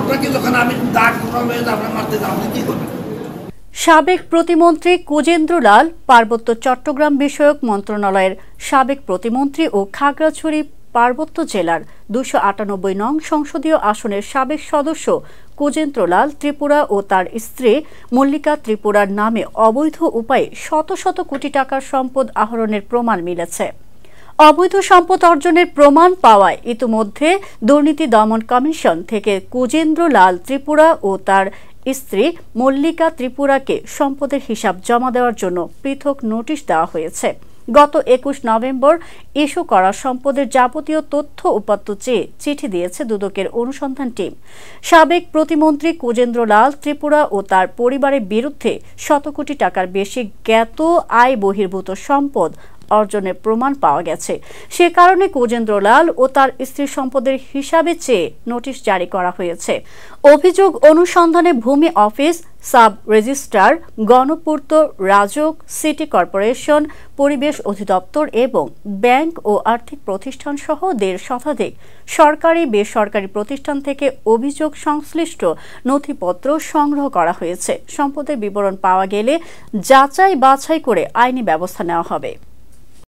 আপনাকে যখন আমি দাগ আপনার মারতে যান, আপনি কি করবেন? সাবেক প্রতিমন্ত্রী কোজেন্দ্র লাল পার্বত্য চট্টগ্রাম বিষয়ক মন্ত্রণালয়ের সাবেক প্রতিমন্ত্রী ও খাগড়াছড়ি পার্বত্য জেলার 298 নং সংসদীয় আসনের সাবেক সদস্য কোজেন্দ্র লাল ত্রিপুরা ও তার স্ত্রী মল্লিকা ত্রিপুরার নামে অবৈধ উপায়ে শত শত কোটি টাকার সম্পদ আহরণের প্রমাণ মিলেছে। অবৈধ সম্পদ অর্জনের প্রমাণ পাওয়ায় ইতিমধ্যে দুর্নীতি দমন কমিশন থেকে কোজেন্দ্র লাল ত্রিপুরা ও তার স্ত্রী মল্লিকা ত্রিপুরাকে সম্পদের হিসাব জমা দেওয়ার জন্য পৃথক নোটিশ দেওয়া হয়েছে। গত 21 নভেম্বর ইস্যু করা সম্পদের যাবতীয় তথ্য উপাত্ত চেয়ে চিঠি দিয়েছে দুদকের অনুসন্ধান টিম। সাবেক প্রতিমন্ত্রী কোজেন্দ্র লাল ত্রিপুরা ও তার পরিবারের বিরুদ্ধে শত কোটি টাকার বেশি জ্ঞাত আয় বহির্ভূত সম্পদ অর্জনের প্রমাণ পাওয়া গেছে। সে কারণে কোজেন্দ্র লাল ও তার স্ত্রীর সম্পদের হিসাবে চেয়ে নোটিশ জারি করা হয়েছে। অভিযোগ অনুসন্ধানে ভূমি অফিস, সাব রেজিস্ট্রার, গণপূর্ত, রাজক, সিটি কর্পোরেশন, পরিবেশ অধিদপ্তর এবং ব্যাংক ও আর্থিক প্রতিষ্ঠান সহ 1.5 শতাধিক সরকারি বেসরকারি প্রতিষ্ঠান থেকে অভিযোগ সংশ্লিষ্ট নথিপত্র সংগ্রহ করা হয়েছে। সম্পদের বিবরণ পাওয়া গেলে যাচাই বাছাই করে আইনি ব্যবস্থা নেওয়া হবে।